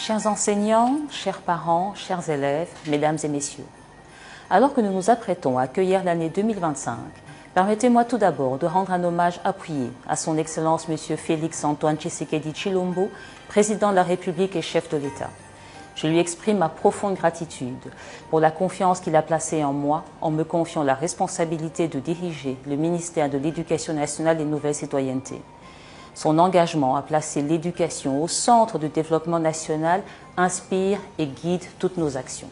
Chers enseignants, chers parents, chers élèves, mesdames et messieurs, alors que nous nous apprêtons à accueillir l'année 2025, permettez-moi tout d'abord de rendre un hommage appuyé à son Excellence M. Félix-Antoine Tshisekedi Tshilombo, président de la République et chef de l'État. Je lui exprime ma profonde gratitude pour la confiance qu'il a placée en moi en me confiant la responsabilité de diriger le ministère de l'Éducation nationale et Nouvelle Citoyenneté. Son engagement à placer l'éducation au centre du développement national inspire et guide toutes nos actions.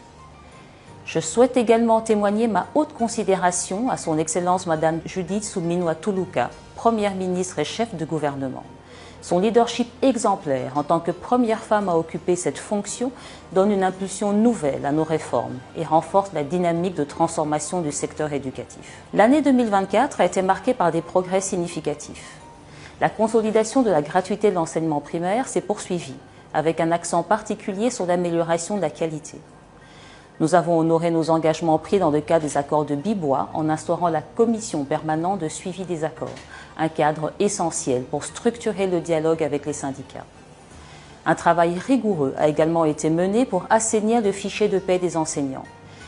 Je souhaite également témoigner ma haute considération à son Excellence Madame Judith Suminwa Tuluka, Première ministre et chef de gouvernement. Son leadership exemplaire en tant que première femme à occuper cette fonction donne une impulsion nouvelle à nos réformes et renforce la dynamique de transformation du secteur éducatif. L'année 2024 a été marquée par des progrès significatifs. La consolidation de la gratuité de l'enseignement primaire s'est poursuivie, avec un accent particulier sur l'amélioration de la qualité. Nous avons honoré nos engagements pris dans le cadre des accords de Bibois en instaurant la commission permanente de suivi des accords, un cadre essentiel pour structurer le dialogue avec les syndicats. Un travail rigoureux a également été mené pour assainir le fichier de paie des enseignants.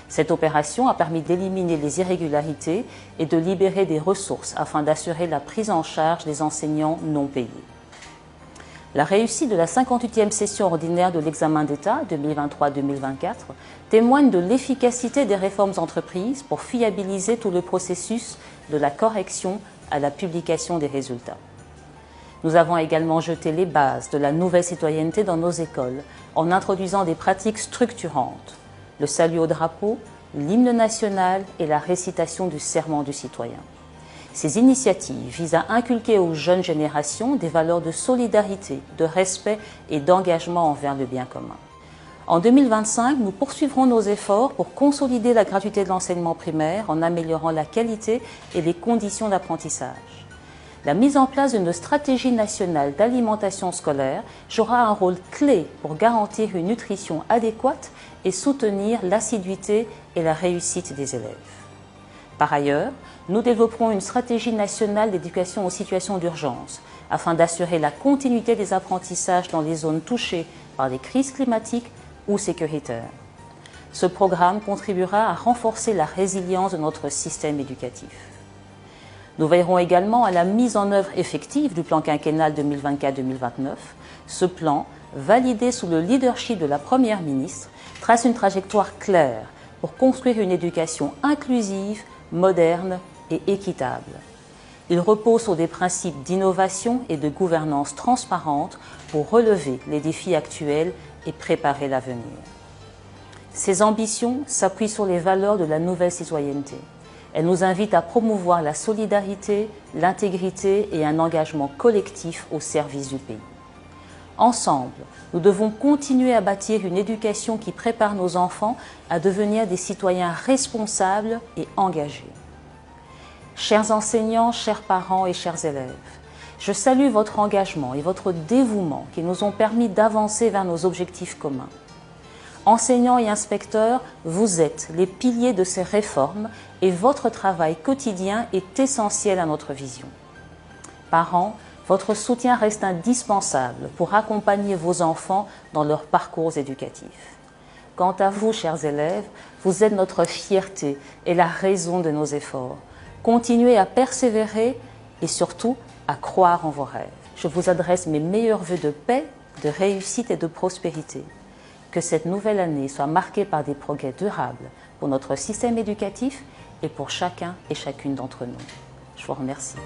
Cette opération a permis d'éliminer les irrégularités et de libérer des ressources afin d'assurer la prise en charge des enseignants non payés. La réussite de la 58e session ordinaire de l'examen d'État 2023-2024 témoigne de l'efficacité des réformes entreprises pour fiabiliser tout le processus de la correction à la publication des résultats. Nous avons également jeté les bases de la nouvelle citoyenneté dans nos écoles en introduisant des pratiques structurantes, le salut au drapeau, l'hymne national et la récitation du serment du citoyen. Ces initiatives visent à inculquer aux jeunes générations des valeurs de solidarité, de respect et d'engagement envers le bien commun. En 2025, nous poursuivrons nos efforts pour consolider la gratuité de l'enseignement primaire en améliorant la qualité et les conditions d'apprentissage. La mise en place d'une stratégie nationale d'alimentation scolaire jouera un rôle clé pour garantir une nutrition adéquate et soutenir l'assiduité et la réussite des élèves. Par ailleurs, nous développerons une stratégie nationale d'éducation aux situations d'urgence afin d'assurer la continuité des apprentissages dans les zones touchées par les crises climatiques ou sécuritaires. Ce programme contribuera à renforcer la résilience de notre système éducatif. Nous veillerons également à la mise en œuvre effective du plan quinquennal 2024-2029. Ce plan, validé sous le leadership de la Première ministre, trace une trajectoire claire pour construire une éducation inclusive, moderne et équitable. Il repose sur des principes d'innovation et de gouvernance transparente pour relever les défis actuels et préparer l'avenir. Ces ambitions s'appuient sur les valeurs de la nouvelle citoyenneté. Elles nous invitent à promouvoir la solidarité, l'intégrité et un engagement collectif au service du pays. Ensemble, nous devons continuer à bâtir une éducation qui prépare nos enfants à devenir des citoyens responsables et engagés. Chers enseignants, chers parents et chers élèves, je salue votre engagement et votre dévouement qui nous ont permis d'avancer vers nos objectifs communs. Enseignants et inspecteurs, vous êtes les piliers de ces réformes et votre travail quotidien est essentiel à notre vision. Parents, votre soutien reste indispensable pour accompagner vos enfants dans leurs parcours éducatifs. Quant à vous, chers élèves, vous êtes notre fierté et la raison de nos efforts. Continuez à persévérer et surtout à croire en vos rêves. Je vous adresse mes meilleurs vœux de paix, de réussite et de prospérité. Que cette nouvelle année soit marquée par des progrès durables pour notre système éducatif et pour chacun et chacune d'entre nous. Je vous remercie.